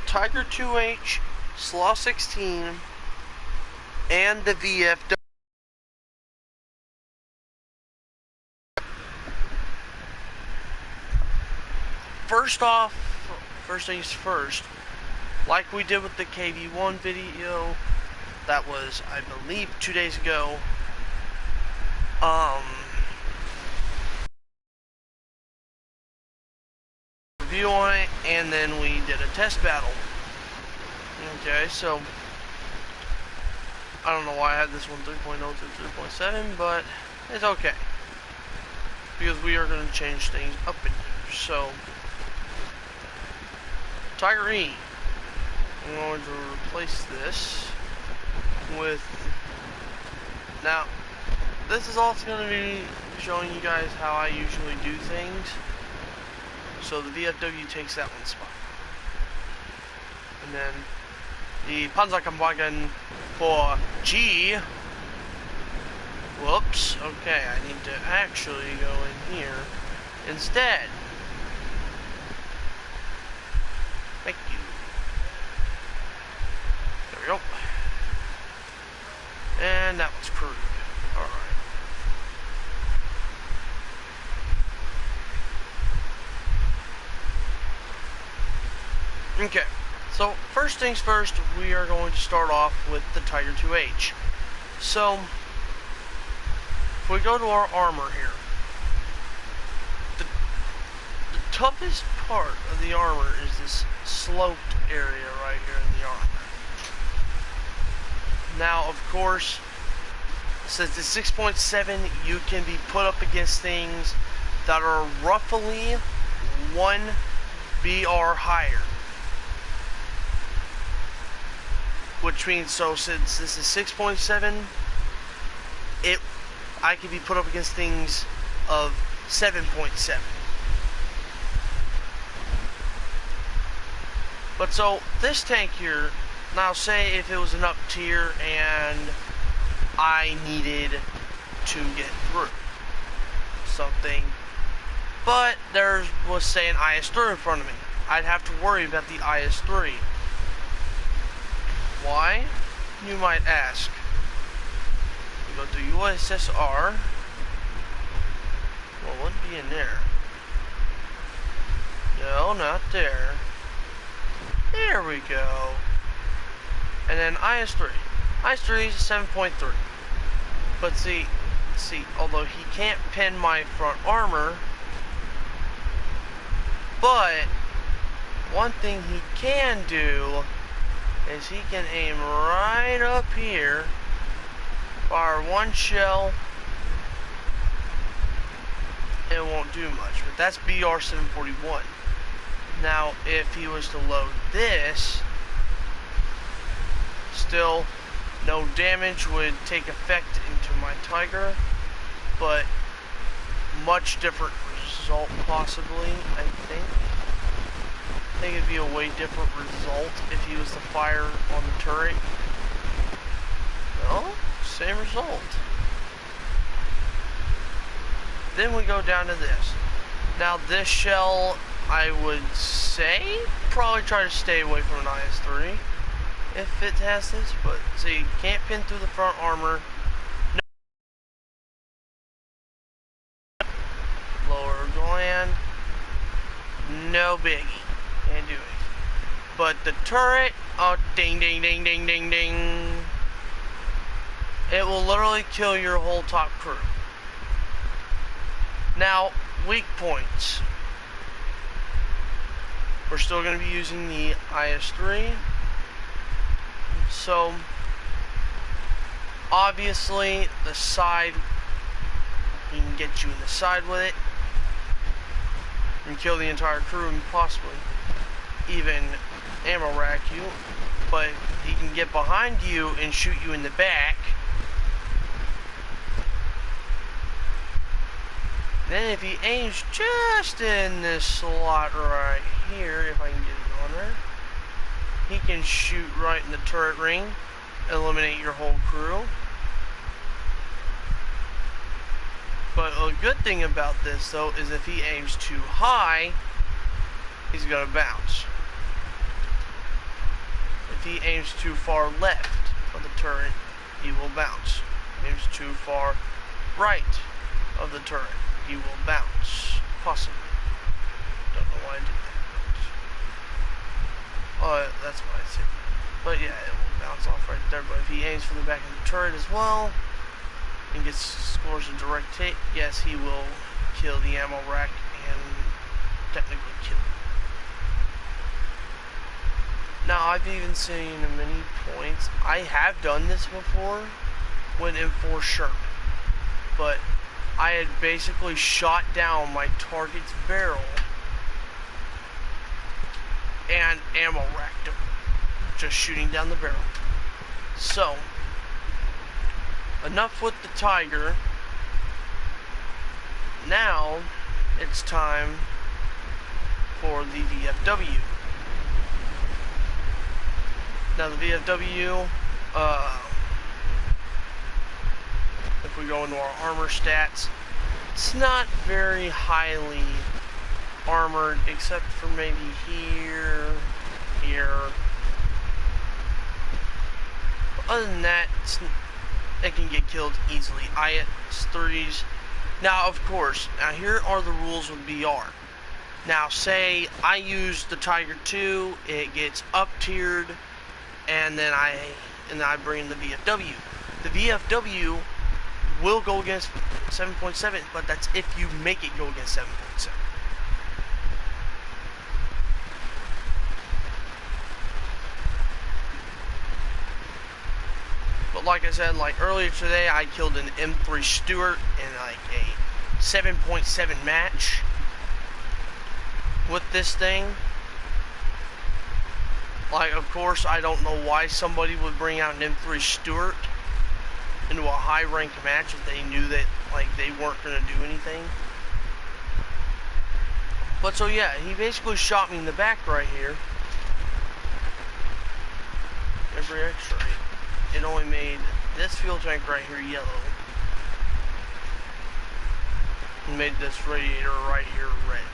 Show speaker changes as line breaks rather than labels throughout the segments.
Tiger 2H, Slaw 16, and the VFW. First things first, like we did with the KV1 video, that was, I believe, 2 days ago, review on it, and then we did a test battle. Okay, so, I don't know why I had this one 3.0 to 3.7, but it's okay, because we are going to change things up in here. So, Tiger E, I'm going to replace this with, now, this is also going to be showing you guys how I usually do things. So the VFW takes that one spot. And then the Panzerkampfwagen for G. Whoops. Okay, I need to actually go in here instead. Thank you. There we go. And that was crude. Alright. Okay, so first things first, we are going to start off with the Tiger 2H. So, if we go to our armor here, the toughest part of the armor is this sloped area right here in the armor. Now, of course, since it's 6.7, you can be put up against things that are roughly 1 BR higher. Which means, so since this is 6.7, I can be put up against things of 7.7. But so, this tank here, now say if it was an up tier and I needed to get through something, but there was, say, an IS-3 in front of me, I'd have to worry about the IS-3. Why? You might ask. We go to USSR. Well, it wouldn't be in there. No, not there. There we go. And then IS-3. IS-3 is 7.3. But see, although he can't pin my front armor, but one thing he can do is he can aim right up here, fire one shell, it won't do much. But that's BR 741. Now, if he was to load this, still no damage would take effect into my Tiger, but much different result possibly, I think. I think it'd be a way different result if he was to fire on the turret. No, same result. Then we go down to this. Now this shell, I would say, probably try to stay away from an IS-3 if it has this, but see, can't pin through the front armor. No. Lower gland, no biggie. Can't do it. But the turret, oh, ding, ding, ding, ding, ding, ding. It will literally kill your whole top crew. Now, weak points. We're still going to be using the IS-3. So, obviously, the side, he can get you in the side with it and kill the entire crew and possibly even ammo rack you, but he can get behind you and shoot you in the back. Then if he aims just in this slot right here, if I can get it on there, he can shoot right in the turret ring, eliminate your whole crew. But a good thing about this though is if he aims too high, he's gonna bounce. he aims too far left of the turret, he will bounce. Aims too far right of the turret, he will bounce. Possibly. Don't know why I did that. That's what I said. But yeah, it will bounce off right there. But if he aims for the back of the turret as well, and scores a direct hit, yes, he will kill the ammo rack and technically kill it. Now, I've even seen many points. I have done this before when in for Sherman, but I had basically shot down my target's barrel and ammo racked him, just shooting down the barrel. So, enough with the Tiger. Now, it's time for the VFW. Now, the VFW, if we go into our armor stats, it's not very highly armored, except for maybe here. But other than that, it can get killed easily. IS-30s. Now, of course, here are the rules with BR. Now, say I use the Tiger 2, it gets up-tiered, and then I bring in the VFW. The VFW will go against 7.7, but that's if you make it go against 7.7. But like I said, like earlier today, I killed an M3 Stuart in like a 7.7 match with this thing. Like, of course, I don't know why somebody would bring out an M3 Stuart into a high-ranked match if they knew that, like, they weren't going to do anything. But so yeah, he basically shot me in the back right here. Every X-ray. It only made this fuel tank right here yellow. And made this radiator right here red.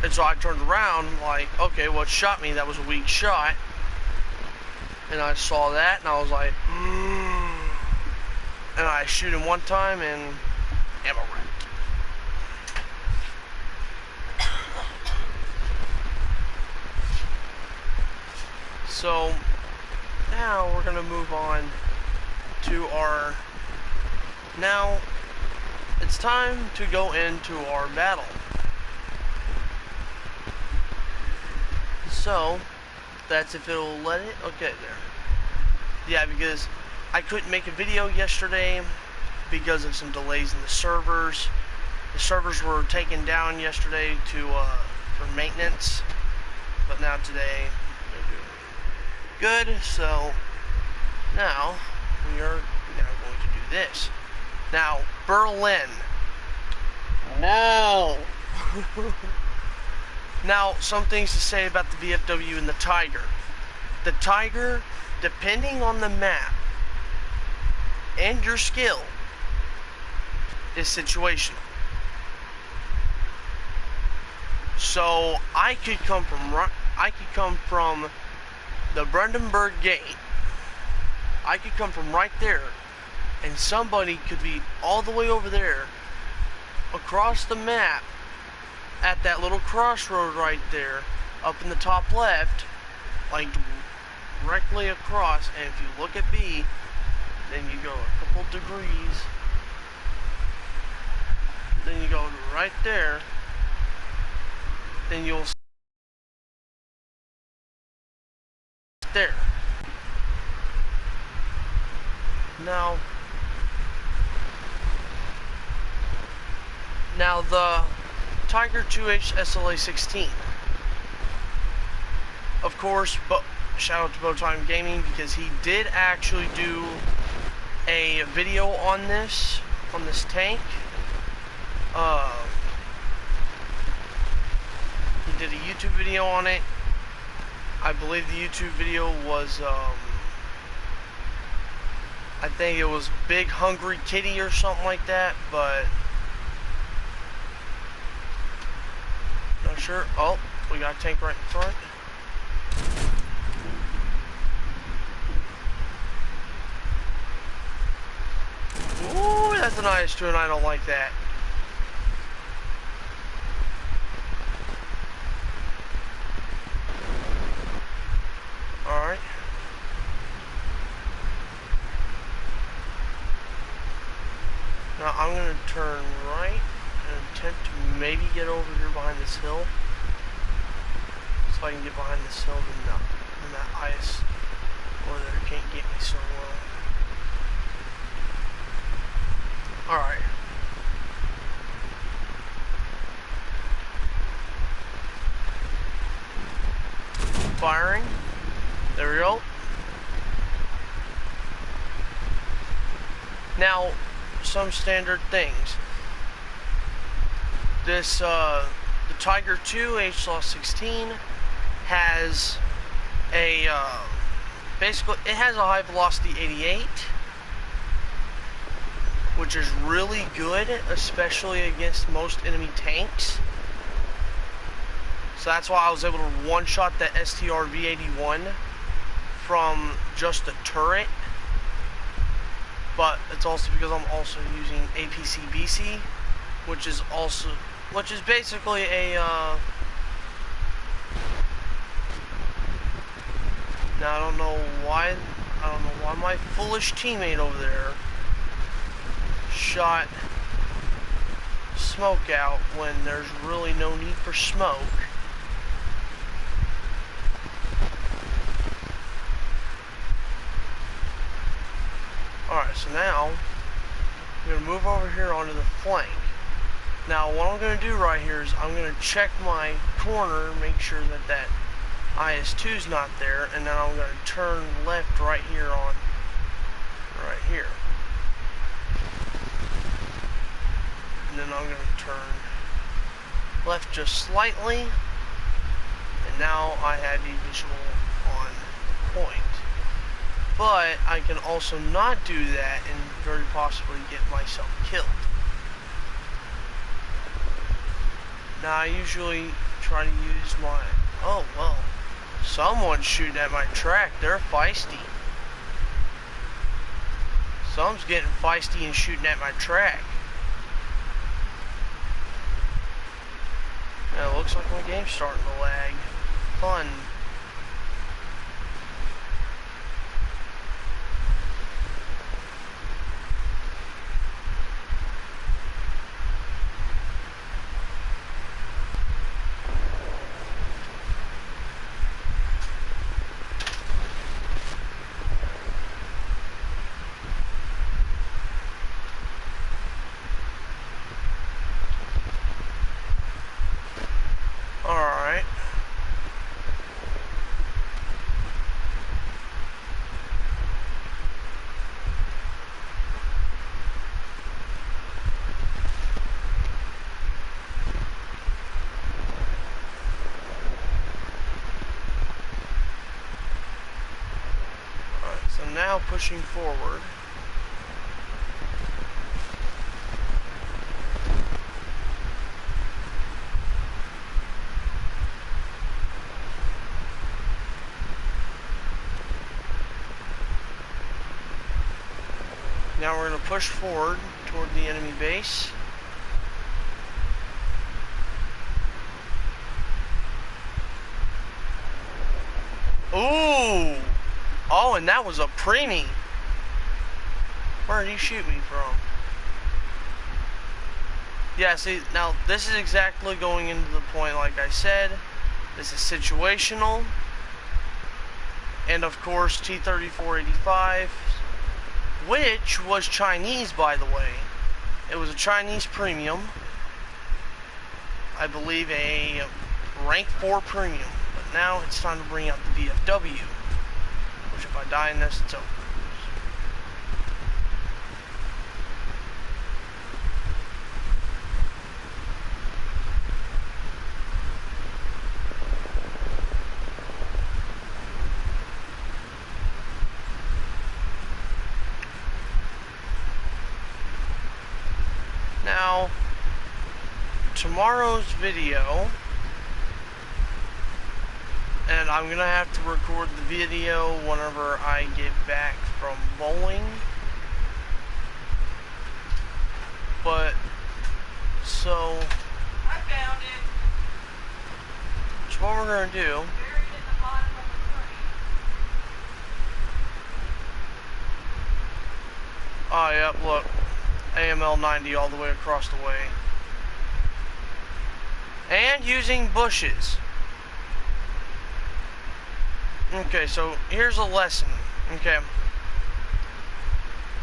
And so I turned around like, okay, what shot me? That was a weak shot. And I saw that and I was like, and I shoot him one time and ammo wrecked. So now we're gonna move on to our, now it's time to go into our battle. So that's if it'll let it. Okay, there. Yeah, because I couldn't make a video yesterday because of some delays in the servers. The servers were taken down yesterday to for maintenance, but now today they're doing good. So now we are now going to do this. Now Berlin. No. Now, some things to say about the VFW and the Tiger. The Tiger, depending on the map and your skill, is situational. So I could come from the Brandenburg Gate. I could come from right there, and somebody could be all the way over there, across the map, at that little crossroad right there, up in the top left, like directly across. And if you look at B, then you go a couple degrees, then you go right there, then you'll see there. Now the Tiger 2H SLA 16. Of course, but shout out to Bowtime Gaming because he did actually do a video on this tank. He did a YouTube video on it. I believe the YouTube video was I think it was Big Hungry Kitty or something like that, but not sure. Oh, we got a tank right in front. That's an IS-2 and I don't like that. Alright. Now I'm going to turn right and attempt to maybe get over here behind this hill. So I can get behind this hill and that IS over there can't get me so well. Alright. Firing. There we go. Now, some standard things. This, the Tiger II HLOS-16 has a, basically, it has a high velocity 88, which is really good, especially against most enemy tanks. So that's why I was able to one-shot that STR V81 from just the turret. But it's also because I'm also using APC-BC, which is basically a, now I don't know why my foolish teammate over there shot smoke out when there's really no need for smoke. Alright, so now I'm going to move over here onto the flank. Now what I'm going to do right here is I'm going to check my corner, make sure that that IS-2 is not there, and then I'm going to turn left right here. And then I'm going to turn left just slightly, and now I have a visual on the point. But I can also not do that and very possibly get myself killed. Now I usually try to use my, oh well, someone's shooting at my track, they're feisty. Someone's getting feisty and shooting at my track. Yeah, it looks like my game's starting to lag. Fun. Alright. So now pushing forward. Now we're going to push forward toward the enemy base. Ooh! Oh, and that was a preemie. Where did he shoot me from? Yeah, see, now this is exactly going into the point like I said. This is situational. And of course, T-3485, which was Chinese, by the way. It was a Chinese premium. I believe a rank 4 premium. But now it's time to bring out the VFW. Which if I die in this, it's over. Now, tomorrow's video, and I'm gonna have to record the video whenever I get back from bowling. But, so,
I found it.
so what we're going to do,
Buried in the bottom of the frame.
oh yep, look, AML 90 all the way across the way. And using bushes. Okay, so here's a lesson, okay.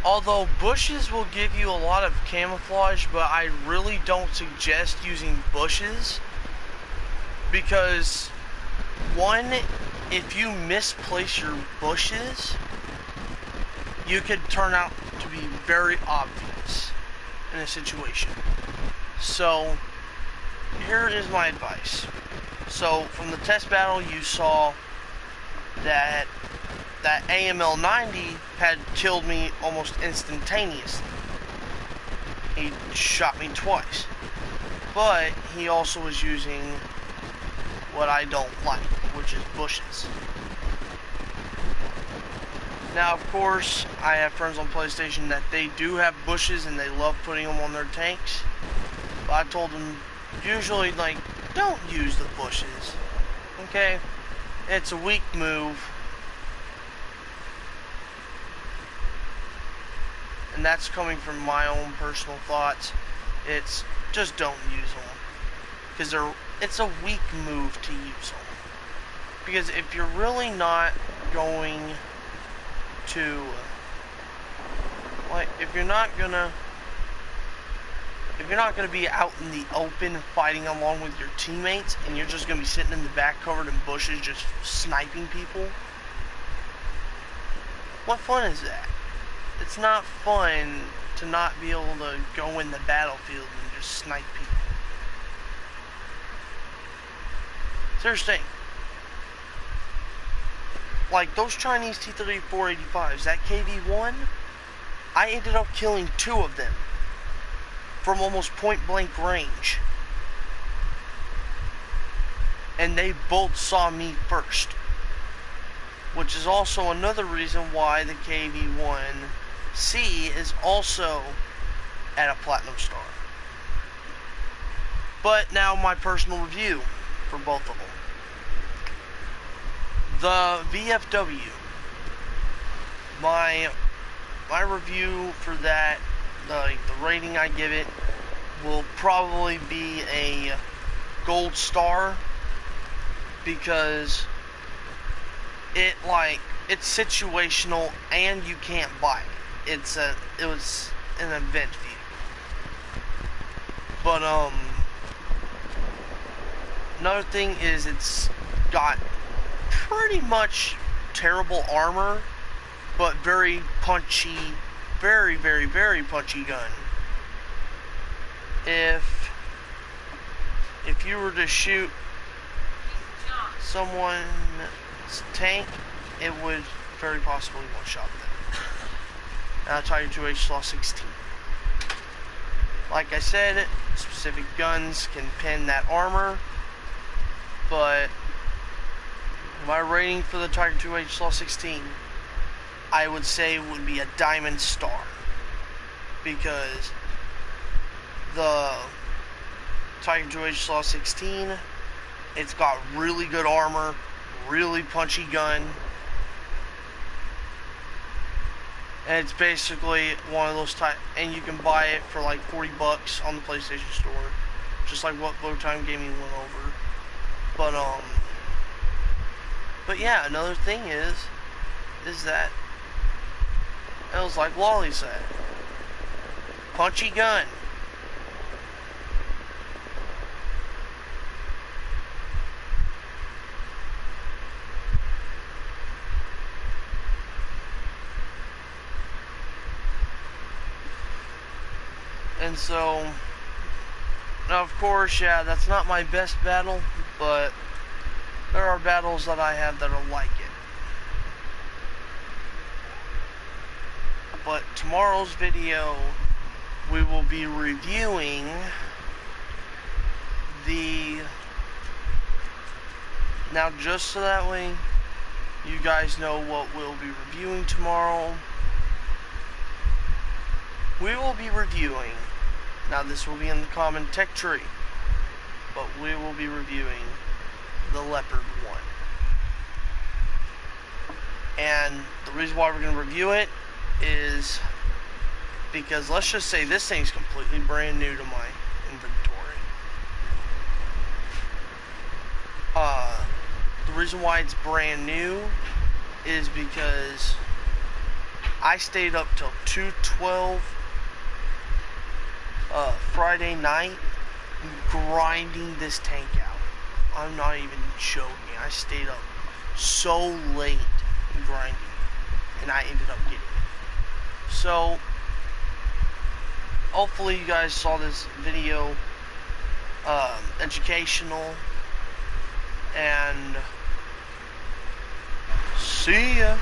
Although bushes will give you a lot of camouflage, but I really don't suggest using bushes. Because, one, if you misplace your bushes, you could turn out to be very obvious in a situation. So, here is my advice. So, from the test battle, you saw that AML 90 had killed me almost instantaneously. He shot me twice. But he also was using what I don't like, which is bushes. Now, of course, I have friends on PlayStation that they do have bushes and they love putting them on their tanks. But I told them, usually, like, don't use the bushes. Okay? It's a weak move. And that's coming from my own personal thoughts. It's just don't use them. Because it's a weak move to use them. Because if you're really not going to, like, if you're not gonna be out in the open fighting along with your teammates, and you're just gonna be sitting in the back covered in bushes just sniping people, what fun is that? It's not fun to not be able to go in the battlefield and just snipe people. Seriously. Like those Chinese T-3485s, that KV-1, I ended up killing 2 of them from almost point blank range. And they both saw me first. Which is also another reason why the KV-1C is also at a Platinum Star. But now my personal review for both of them. The VFW, my review for that, the rating I give it, will probably be a gold star, because it's situational and you can't buy it. It was an event vehicle. But another thing is it's got pretty much terrible armor, but very punchy, very, very, very punchy gun. If you were to shoot someone's tank, it would very possibly one-shot them. Tiger 2H Slaw 16. Like I said, specific guns can pin that armor, but my rating for the Tiger 2H Slaw 16, I would say would be a diamond star, because the Tiger 2H Slaw 16, it's got really good armor, really punchy gun, and it's basically one of those type, and you can buy it for like $40 on the PlayStation Store, just like what Bowtime Gaming went over. But yeah, another thing is that it was like Wally said, punchy gun. And so, now of course, yeah, that's not my best battle, but there are battles that I have that are like it. But tomorrow's video, we will be reviewing now just so that way you guys know what we'll be reviewing tomorrow. We will be reviewing Now this will be in the common tech tree, but we will be reviewing the Leopard 1. And the reason why we're going to review it is because let's just say this thing's completely brand new to my inventory. The reason why it's brand new is because I stayed up till 2:12 Friday night grinding this tank out. I'm not even joking. I stayed up so late grinding, and I ended up getting it. So hopefully you guys saw this video educational, and see ya.